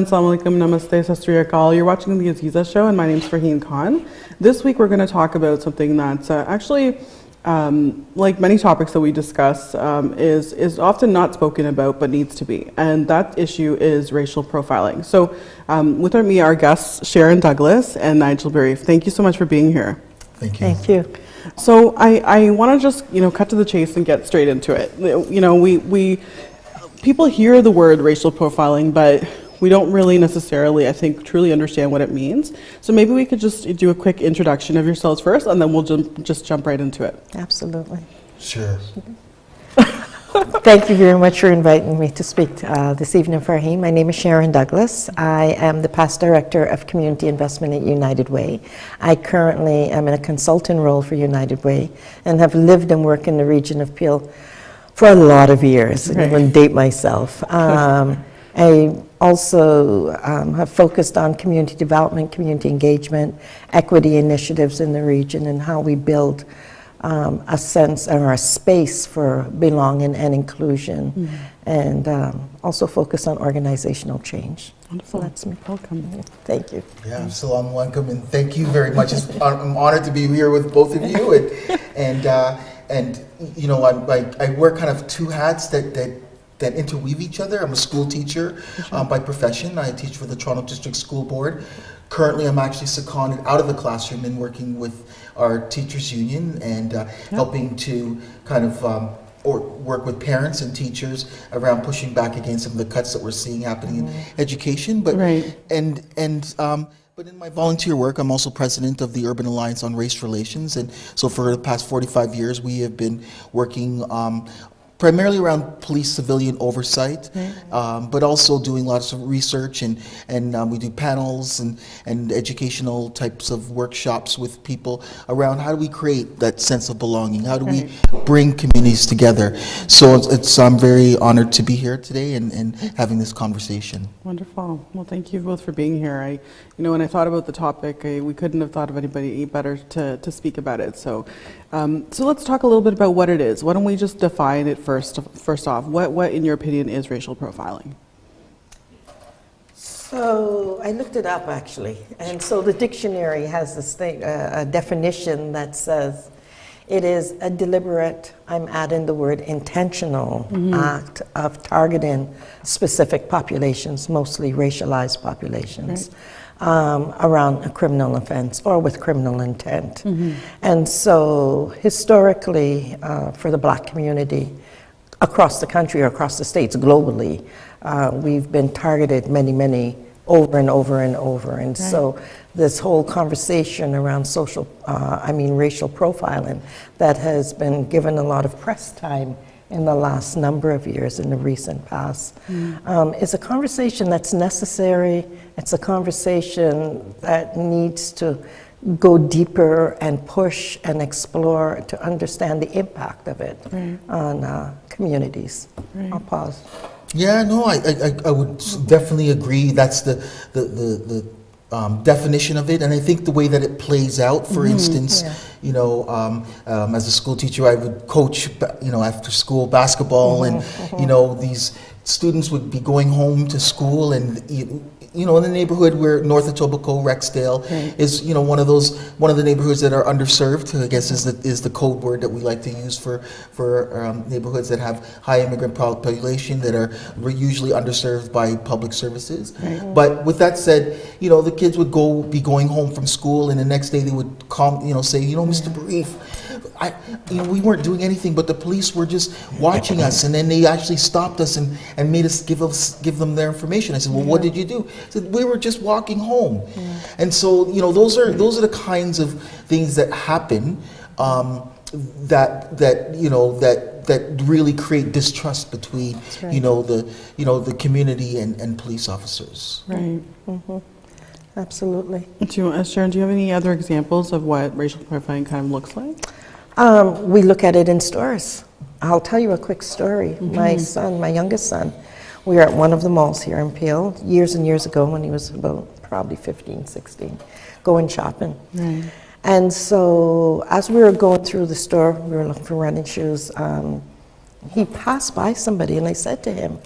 everyone. Assalamu alaikum, namaste, sat sri akal. You're watching the Azeeza show, and my name's Farheen Khan. This week we're going to talk about something that's actually, like many topics that we discuss, is often not spoken about but needs to be. And that issue is racial profiling. So with me, our guests, Sharon Douglas and Nigel Barriffe. Thank you so much for being here. Thank you. Thank you. So I want to just, cut to the chase and get straight into it. People hear the word racial profiling, but we don't really necessarily, I think, truly understand what it means. So maybe we could just do a quick introduction of yourselves first, and then we'll just jump right into it. Absolutely. Sure. Thank you very much for inviting me to speak this evening, Farheen. My name is Sharon Douglas. I am the past director of community investment at United Way. I currently am in a consultant role for United Way and have lived and worked in the region of Peel for a lot of years. Right. I'm going to date myself. I also have focused on community development, community engagement, equity initiatives in the region, and how we build a sense or a space for belonging and inclusion, and also focus on organizational change. Wonderful. So that's me. Welcome. Thank you. Yeah, assalamu alaikum, and thank you very much. I'm honored to be here with both of you, and I wear kind of two hats that interweave each other. I'm a school teacher by profession. I teach for the Toronto District School Board. Currently, I'm actually seconded out of the classroom and working with our teachers union and helping to kind of or work with parents and teachers around pushing back against some of the cuts that we're seeing happening in education. But but in my volunteer work, I'm also president of the Urban Alliance on Race Relations, and so for the past 45 years, we have been working primarily around police civilian oversight, but also doing lots of research, and we do panels and educational types of workshops with people around how do we create that sense of belonging, how do we bring communities together. So I'm very honored to be here today and having this conversation. Wonderful. Well, thank you both for being here. When I thought about the topic, we couldn't have thought of anybody better to speak about it. So let's talk a little bit about what it is. Why don't we just define it first off? What in your opinion is racial profiling? So I looked it up actually, and so the dictionary has this thing, a definition that says it is a deliberate, I'm adding the word intentional, act of targeting specific populations, mostly racialized populations, around a criminal offense or with criminal intent. And so historically, for the Black community, across the country or across the states, globally, we've been targeted many, over and over and over. And so this whole conversation around racial profiling that has been given a lot of press time in the last number of years, in the recent past, is a conversation that's necessary. It's a conversation that needs to go deeper and push and explore to understand the impact of it on communities. I'll pause. Yeah, no, I would definitely agree. That's the definition of it, and I think the way that it plays out. For instance, as a school teacher, I would coach, after school basketball, and these students would be going home to school, and in the neighborhood where north of Etobicoke, Rexdale is, one of the neighborhoods that are underserved, I guess is the code word that we like to use for neighborhoods that have high immigrant population that are usually underserved by public services. But with that said, the kids would be going home from school, and the next day they would say, Mr. Barriffe, we weren't doing anything, but the police were just watching us, and then they actually stopped us and made us give them their information. I said, well, what did you do? I said, we were just walking home. And so, those are the kinds of things that happen that really create distrust between the community and police officers. Right. Absolutely. Sharon, do you have any other examples of what racial profiling kind of looks like? We look at it in stores. I'll tell you a quick story. My youngest son, we were at one of the malls here in Peel years and years ago when he was about probably 15, 16, going shopping. And so as we were going through the store, we were looking for running shoes, he passed by somebody, and I said to him,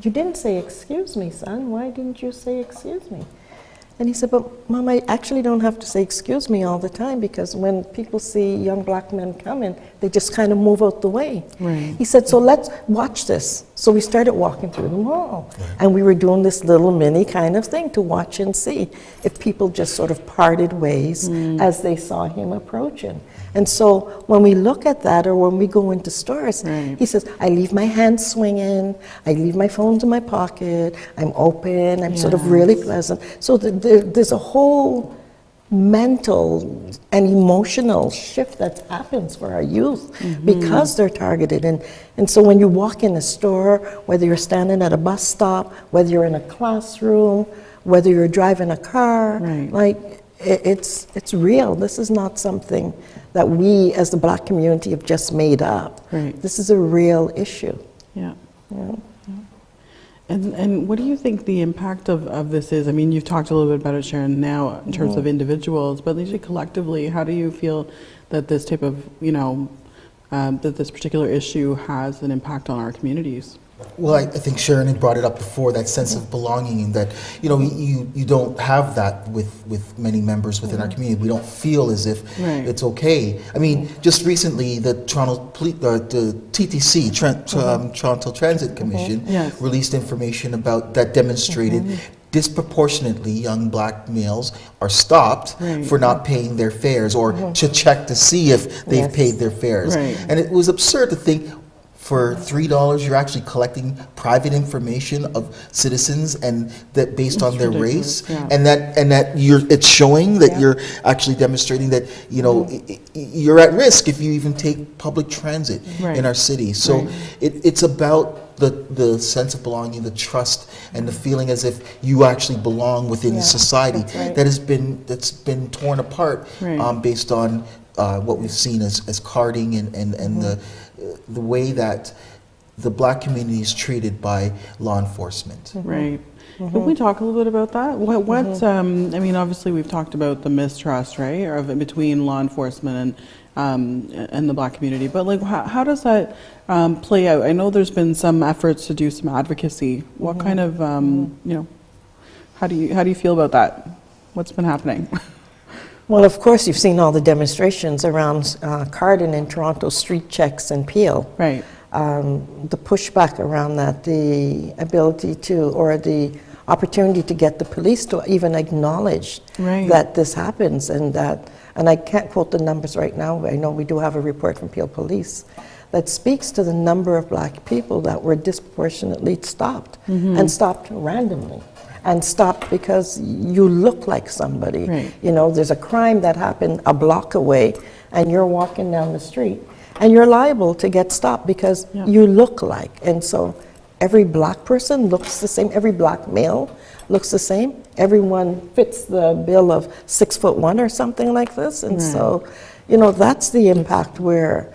you didn't say, excuse me, son. Why didn't you say, excuse me? And he said, but Mom, I actually don't have to say excuse me all the time, because when people see young black men coming, they just kind of move out the way. Right. He said, so let's watch this. So we started walking through the mall. And we were doing this little mini kind of thing to watch and see if people just sort of parted ways as they saw him approaching. And so when we look at that, or when we go into stores, he says, I leave my hands swinging, I leave my phones in my pocket, I'm open, I'm sort of really pleasant. So there's a whole mental and emotional shift that happens for our youth because they're targeted. And so when you walk in a store, whether you're standing at a bus stop, whether you're in a classroom, whether you're driving a car, like it's real. This is not something that we as the black community have just made up. This is a real issue. Yeah. And what do you think the impact of this is? I mean, you've talked a little bit about it, Sharon, now in terms of individuals, but usually collectively, how do you feel that this type of, that this particular issue has an impact on our communities? Well, I think Sharon had brought it up before, that sense of belonging, and that, you don't have that with many members within our community. We don't feel as if it's okay. I mean, just recently, the the TTC, Toronto Transit Commission, released information about that demonstrated disproportionately young black males are stopped for not paying their fares, or to check to see if they've paid their fares. And it was absurd to think, for $3, you're actually collecting private information of citizens, and that based on their race, and that it's showing that you're actually demonstrating that you're at risk if you even take public transit in our city. So it's about the sense of belonging, the trust, and the feeling as if you actually belong within society that's been torn apart based on what we've seen as carding and the way that the black community is treated by law enforcement. Can we talk a little bit about that? I mean, obviously we've talked about the mistrust, between law enforcement and the black community, but like, how does that play out? I know there's been some efforts to do some advocacy. What kind of, how do you feel about that? What's been happening? Well, of course, you've seen all the demonstrations around Cardin in Toronto, street checks and Peel. The pushback around that, the ability to, or the opportunity to get the police to even acknowledge that this happens, and I can't quote the numbers right now, but I know we do have a report from Peel Police that speaks to the number of black people that were disproportionately stopped, and stopped randomly. And stopped because you look like somebody. There's a crime that happened a block away, and you're walking down the street, and you're liable to get stopped because you look like. And so every black person looks the same, every black male looks the same, everyone fits the bill of 6'1" or something like this. And so, that's the impact where,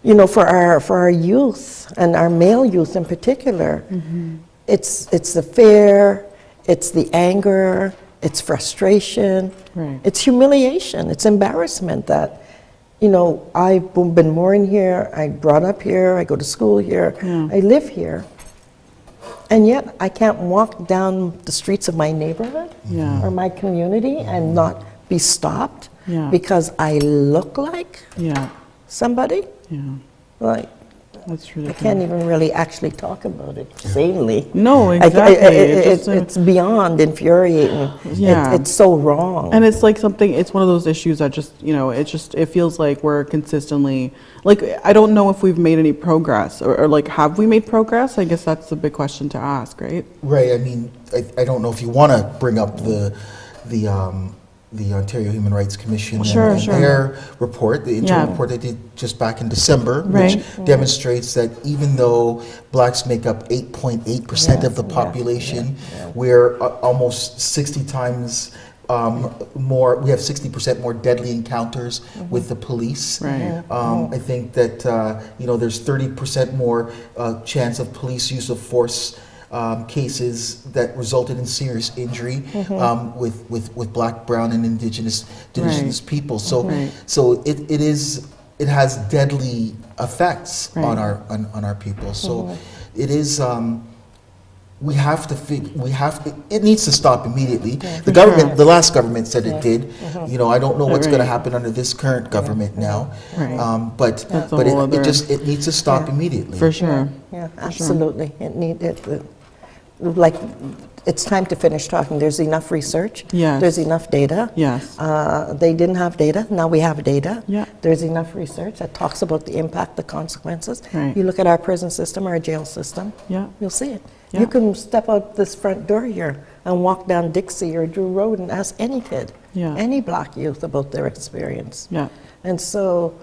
for our youth, and our male youth in particular, it's the fear, it's the anger, it's frustration, it's humiliation, it's embarrassment that, I've been born here, I brought up here, I go to school here, I live here, and yet I can't walk down the streets of my neighborhood or my community and not be stopped because I look like somebody. Like, that's I can't even really actually talk about it sanely. No, exactly. It's beyond infuriating. It's so wrong. And it's like it's one of those issues that just, it feels like we're consistently, like, I don't know if we've made any progress, or like, have we made progress? I guess that's the big question to ask, right? I mean, I don't know if you want to bring up the Ontario Human Rights Commission and their report, the interim report they did just back in December, which demonstrates that even though blacks make up 8.8% of the population, we're almost 60 times more, we have 60% more deadly encounters with the police. I think that, there's 30% more chance of police use of force cases that resulted in serious injury with black, brown, and indigenous people. So it has deadly effects on our people. So it is we have to it needs to stop immediately. The For government, sure. the last government said it did. You know, I don't know what's going to Right. happen under this current government now. Right. But That's a but whole it other- just, it needs to stop Yeah. immediately. For sure. Yeah, absolutely. Like, it's time to finish talking. There's enough research. Yes. There's enough data. Yes. They didn't have data. Now we have data. Yeah. There's enough research that talks about the impact, the consequences. Right. You look at our prison system, our jail system. Yeah. You'll see it. Yeah. You can step out this front door here and walk down Dixie or Drew Road and ask any kid, Yeah. any black youth about their experience. Yeah. And so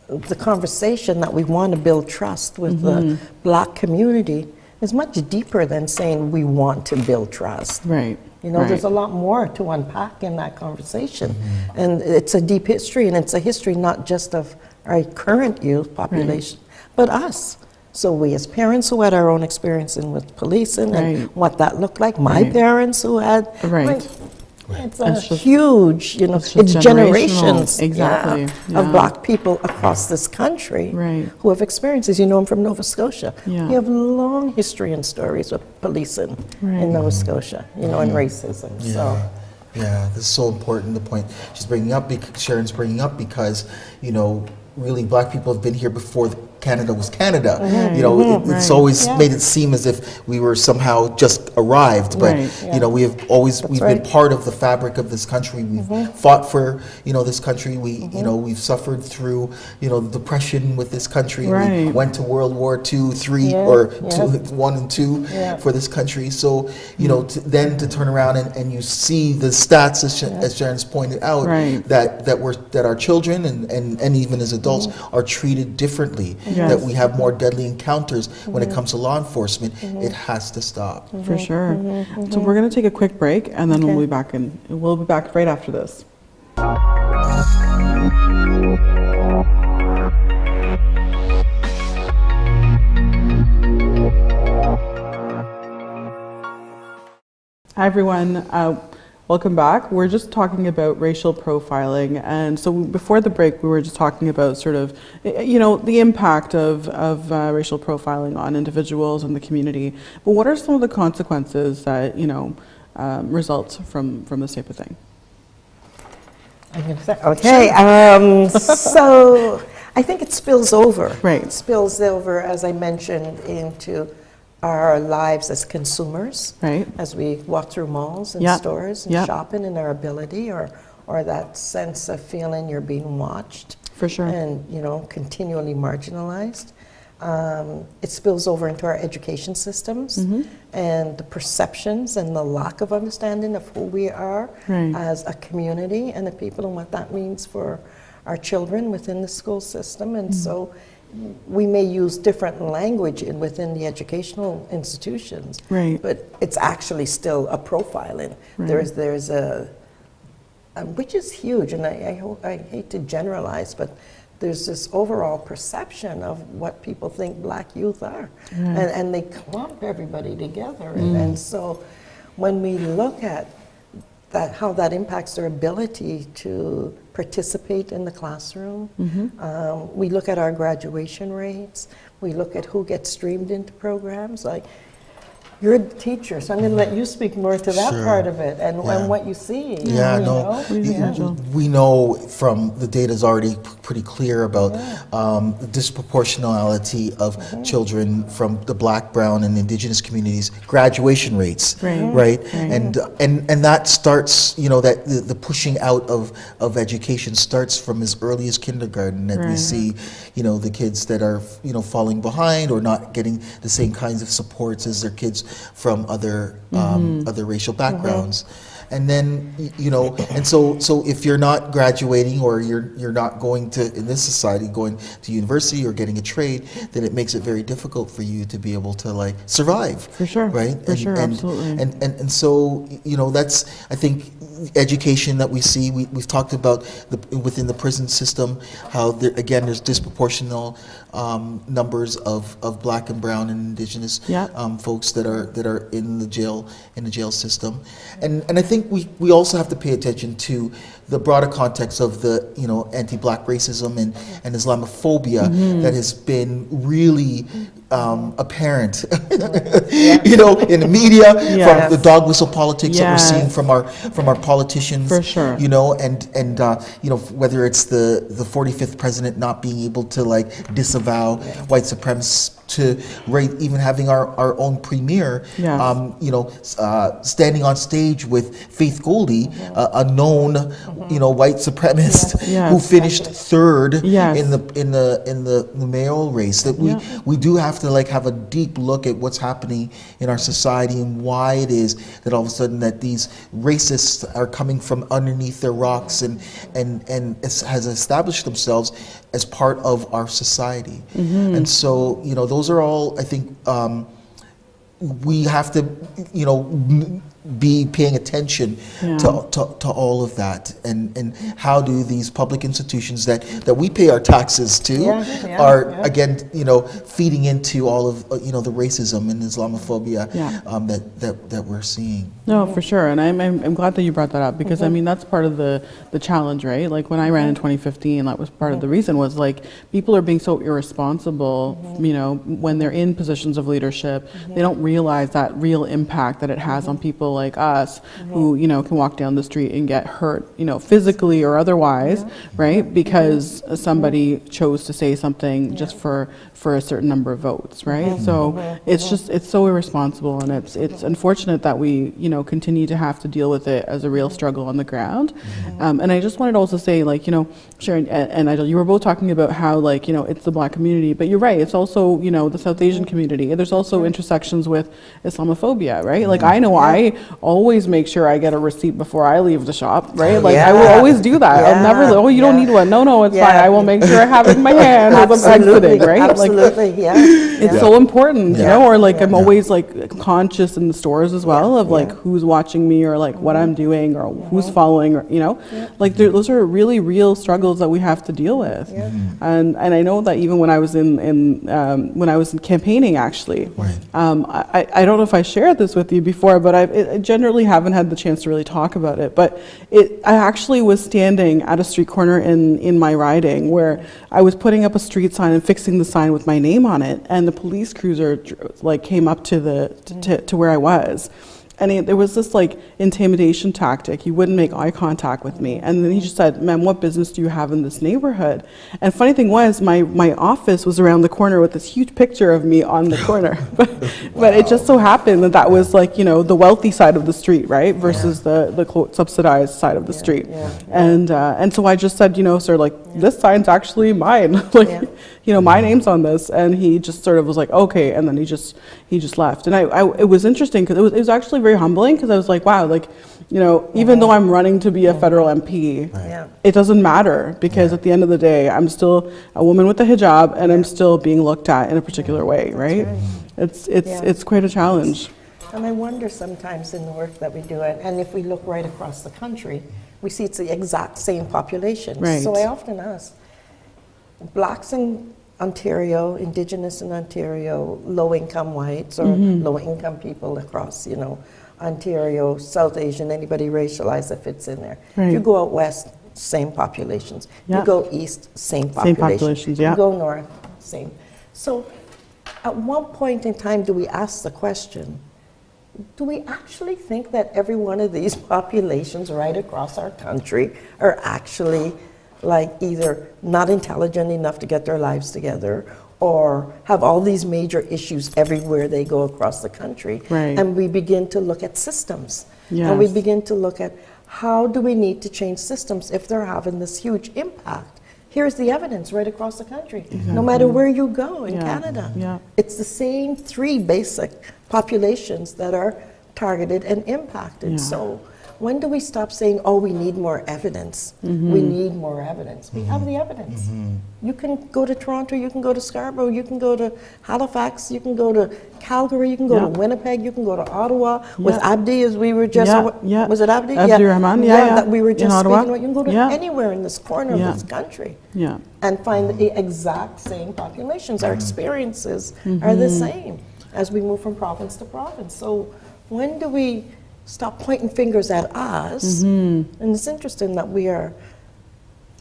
the conversation that we want to build trust with the black community is much deeper than saying we want to build trust. Right. You know, right. there's a lot more to unpack in that conversation. And it's a deep history, and it's a history not just of our current youth population, but us. So we as parents who had our own experience in with policing Right. and what that looked like, my Right. parents who had, Right. like, it's a It's just- huge, you know, it's it's just generational. generations Exactly. Yeah. of black people across this country Right. who have experiences. You know, I'm from Nova Scotia. Yeah. We have long history and stories with policing Right. in Nova Scotia, you know, and racism. So. Yeah, this is so important, the point she's bringing up, Sharon's bringing up, because, you know, really black people have been here before Canada was Canada. You know, it's Right. always Yeah. made it seem as if we were somehow just arrived, but Right. you know, we have always That's we've right. been part of the fabric of this country. We've fought for, you know, this country. We you know, we've suffered through, you know, the depression with this country. We Right. went to World War II, III, Yeah, or yeah. two, 1 and 2 Yeah. for this country. So, you know, then to turn around and you see the stats, as Sharon's pointed out, Right. that our children and even as adults are treated differently, Yes. that we have more deadly encounters when it comes to law enforcement. It has to stop. For sure. So we're going to take a quick break, and then Okay. we'll be back right after this. Hi everyone. Welcome back. We're just talking about racial profiling, and so before the break, we were just talking about sort of, you know, the impact of racial profiling on individuals and the community. But what are some of the consequences that, you know, results from this type of thing? I'm gonna say, okay, so I think it spills over. Right. It spills over, as I mentioned, into our lives as consumers. Right. As we walk through malls and Yep. stores and Yep. shopping, and our ability or that sense of feeling you're being watched. For sure. And, you know, continually marginalized. It spills over into our education systems and the perceptions and the lack of understanding of who we are Right. as a community and the people, and what that means for our children within the school system. And so we may use different language within the educational institutions, Right. but it's actually still a profiling. Right. There's a which is huge, and I hate to generalize, but there's this overall perception of what people think black youth are, and they clump everybody together, and so when we look at that, how that impacts their ability to participate in the classroom, we look at our graduation rates, we look at who gets streamed into programs. Like, you're the teacher, so I'm going to let you speak more to that Sure. part of it and what you see. Yeah, you no, know? Nigel. we know from the data is already pretty clear about the disproportionality of children from the Black, Brown, and Indigenous communities graduation rates, right? And that starts, you know, that the pushing out of education starts from as early as kindergarten. That we see, you know, the kids that are, you know, falling behind or not getting the same kinds of supports as their kids from other other racial backgrounds. And then, you know, and so if you're not graduating or you're not going to, in this society, going to university or getting a trade, then it makes it very difficult for you to be able to, like, survive. For sure. Right? For sure, absolutely. And so, you know, that's, I think, education that we see. We've talked about within the prison system, how there, again, there's disproportional numbers of Black and Brown and Indigenous folks that are in the jail system, and I think think we also have to pay attention to the broader context of the, anti-Black racism and Islamophobia that has been really apparent, in the media, Yes. from the dog whistle politics that we're seeing Yes. from our politicians. For sure. And whether it's the 45th president not being able to disavow white supremacists, to even having our own premier, Yes. standing on stage with Faith Goldie, a known, white supremacist Yes. who finished third Yes. in the mayoral race. That we do have to have a deep look at what's happening in our society and why it is that all of a sudden that these racists are coming from underneath their rocks and has established themselves as part of our society. And so, those are all, I think, we have to, be paying attention to all of that, and how do these public institutions that we pay our taxes to are again, feeding into all of the racism and Islamophobia that we're seeing. No, for sure, and I'm glad that you brought that up, because I mean that's part of the challenge, right? Like when I ran in 2015, that was part of the reason, was people are being so irresponsible, when they're in positions of leadership, they don't realize that real impact that it has on people like us, who can walk down the street and get hurt, physically or otherwise, right? Because somebody chose to say something just for a certain number of votes, right? So it's so irresponsible, and it's unfortunate that we continue to have to deal with it as a real struggle on the ground. And I just wanted to also say, Sharon and Nigel, you were both talking about how it's the Black community, but you're right, it's also the South Asian community. There's also intersections with Islamophobia, right? I know I always make sure I get a receipt before I leave the shop, right? I will always do that. I'll never, you don't need one. No, it's fine. I will make sure I have it in my hand as I'm exiting, right? Absolutely, It's so important, or I'm always conscious in the stores as well of who's watching me, or what I'm doing, or who's following, or those are really real struggles that we have to deal with. And I know that even when I was when I was campaigning, actually, I don't know if I shared this with you before, but I generally haven't had the chance to really talk about it. But I actually was standing at a street corner in my riding where I was putting up a street sign and fixing the sign with my name on it, and the police cruiser came up to where I was. And there was this intimidation tactic. He wouldn't make eye contact with me. And then he just said, "Ma'am, what business do you have in this neighborhood?" And funny thing was, my office was around the corner with this huge picture of me on the corner. But it just so happened that was the wealthy side of the street, right? Versus the quote subsidized side of the street. And so I just said, sir, this sign's actually mine. My name's on this. And he just sort of was okay. And then he just left. And it was interesting, because it was actually very humbling, because I was wow, even though I'm running to be a federal MP, it doesn't matter, because at the end of the day, I'm still a woman with a hijab, and I'm still being looked at in a particular way, right? It's quite a challenge. And I wonder sometimes in the work that we do, and if we look right across the country, we see it's the exact same population. Right. So I often ask, Blacks in Ontario, Indigenous in Ontario, low-income whites, or low-income people across, Ontario, South Asian, anybody racialized that fits in there. Right. You go out west, same populations. You go east, same populations. Yeah. You go north, same. So at what point in time do we ask the question, do we actually think that every one of these populations right across our country are actually either not intelligent enough to get their lives together, or have all these major issues everywhere they go across the country? Right. And we begin to look at systems. Yes. And we begin to look at how do we need to change systems if they're having this huge impact. Here's the evidence right across the country. No matter where you go in Canada, it's the same three basic populations that are targeted and impacted. So when do we stop saying, oh, we need more evidence? We need more evidence. We have the evidence. You can go to Toronto, you can go to Scarborough, you can go to Halifax, you can go to Calgary, you can go to Winnipeg, you can go to Ottawa with Abdi, as we were just, was it Abdi? Abdi Rahman, that we were just speaking about. You can go to anywhere in this corner of this country and find the exact same populations. Our experiences are the same as we move from province to province. So when do we stop pointing fingers at us. And it's interesting that we are,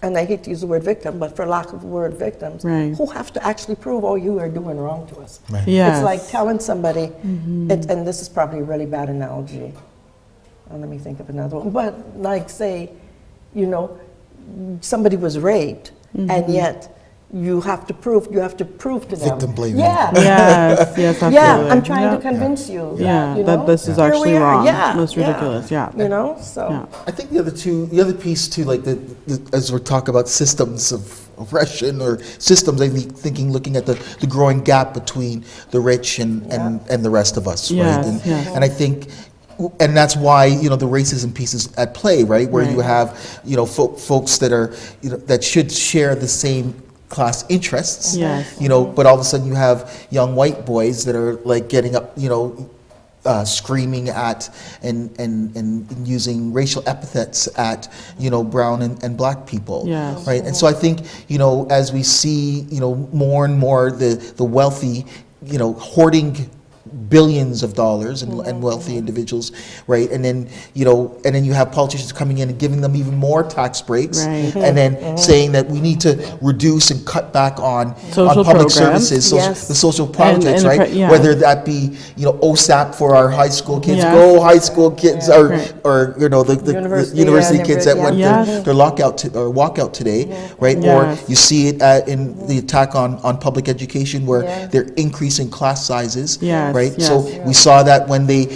and I hate to use the word victim, but for lack of the word victims, Right. who have to actually prove, oh, you are doing wrong to us. Right. Yes. It's like telling somebody, and this is probably a really bad analogy. Let me think of another one. But like say, you know, somebody was raped, and yet you have to prove to them. Victim blaming. Yeah. Yes, yes, absolutely. Yeah, I'm trying Yeah. to convince you. Yeah, you that know, this is here we actually are. wrong. Yeah, That's ridiculous. Yeah. You know, so. Yeah. I think the other piece too, like as we're talking about systems of oppression or systems, I think looking at the growing gap between the rich and the rest of us, Yes, right? And, yes. and I think. And that's why, you know, the racism piece is at play, right? Where you have, you know, folks that are, you know, that should share the same class interests, Yes. you know, but all of a sudden you have young white boys that are like getting up, you know, screaming at and using racial epithets at, you know, brown and black people, Yes. right? And so I think, you know, as we see, you know, more and more the wealthy, you know, hoarding billions of dollars and wealthy individuals, right? And then, you know, and then you have politicians coming in and giving them even more tax breaks, Right. and then saying that we need to reduce and cut back on Social public programs. services, Yes. the social projects, and right? yeah. Whether that be, you know, OSAP for our high school kids, Yes. go high school kids, Right. or you know, the university yeah, kids that yeah. went Yes. their lockout or walkout today, right? Yes. Or you see it in the attack on public education, where Yeah. they're increasing class sizes, Yes, right? yes. So we saw that when they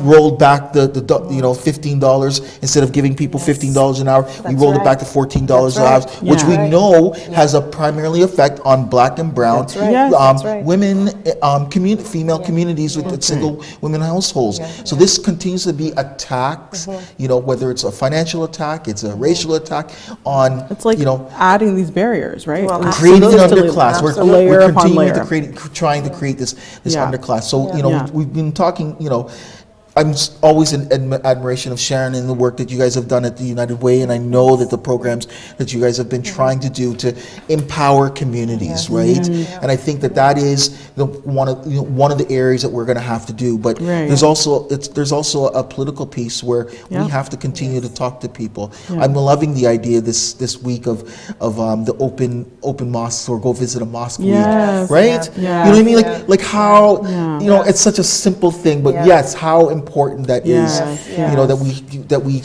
rolled back the you know, $15, instead of giving people $15 an hour, we That's rolled it right. back to $14 an hour, That's which right. we Yeah. know has a primarily effect on black and brown That's right. Yes. That's right. women, female communities with single women households. So this continues to be attacks, you know, whether it's a financial attack, it's a racial attack on, It's like you know, adding these barriers, right? Well, creating an Consistently underclass. We're layer upon continuing layer. to trying to create this Yeah. underclass. So, you know, Yeah. we've been talking, you know, I'm always in admiration of Sharon and the work that you guys have done at the United Way, and I know that the programs that you guys have been trying to do to empower communities, right? And I think that is one of the areas that we're going to have to do. But Right. there's also a political piece where Yeah. we have to continue to talk to people. I'm loving the idea this week of the open mosques, or go visit a mosque Yes. week, right? Yeah. You know what I mean? Yeah. Like how Yeah. you know, it's such a simple thing, but Yeah. yes, how important that is. Yes, You know, yes. that we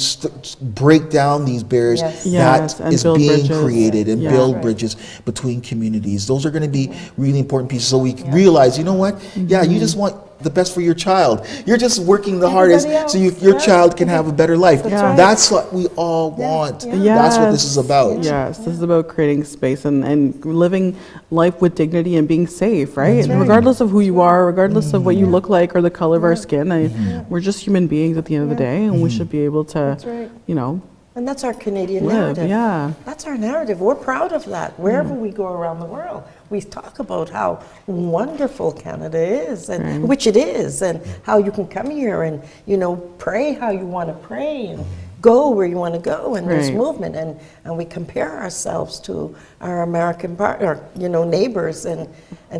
break down these barriers Yes. Yes, that and is build being bridges. created, and Yeah. build Right. bridges between communities. Those are going to be really important pieces. So we realize, you know what? Yeah, you just want the best for your child. You're just working the hardest Everybody so else, your yeah. child can have a better life. That's right. That's what we all want. Yeah. That's what this is about. Yes, this is about creating space and living life with dignity and being safe, right? That's right. Regardless of who you are, regardless of what you look like or the color of our skin, we're just human beings at the end of the day, and we should be able to, That's right. you know, And that's our Canadian live. narrative. Yeah. That's our narrative. We're proud of that. Wherever we go around the world, we talk about how wonderful Canada is, and which it is, and how you can come here and, you know, pray how you want to pray, and go where you want to go, and there's Right. movement, and we compare ourselves to our American partner, you know, neighbors, and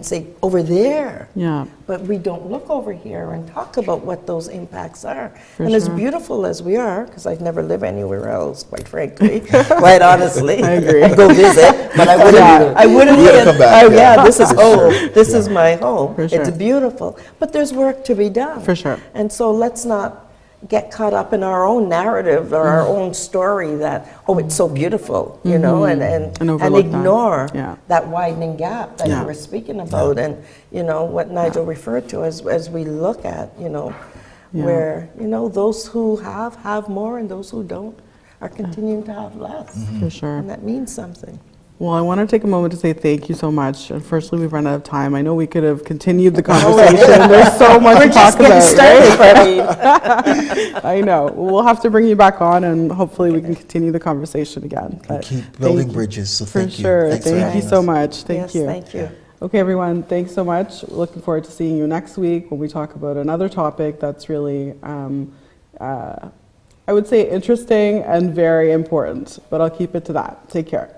say over there. Yeah. But we don't look over here and talk about what those impacts are. For and as sure. beautiful as we are, because I've never lived anywhere else, quite frankly, quite honestly. I agree. I'd go visit, but I wouldn't. I wouldn't. You gotta live- come back, Oh yeah. yeah, this is For home. sure. This is my home. For sure. It's beautiful, but there's work to be done. For sure. And so let's not get caught up in our own narrative or our own story that, oh, it's so beautiful, you know, and overlook that. ignore Yeah. that widening gap that Yeah. you were speaking about, and you know what Nigel referred to as we look at, you know, Yeah. where, you know, those who have more, and those who don't are continuing to have less, For sure. and that means something. Well, I want to take a moment to say thank you so much. Unfortunately, we've run out of time. I know we could have continued the conversation. There's so much We're to talk just getting about. started, Right? Freddy. I know. We'll have to bring you back on, and hopefully we can continue the conversation again. But Keep thank building you. bridges. So For thank you. sure. Thanks for Thank having you us. so much. Thank Yes, you. thank you. Okay, everyone. Thanks so much. Looking forward to seeing you next week when we talk about another topic that's really, I would say, interesting and very important. But I'll keep it to that. Take care.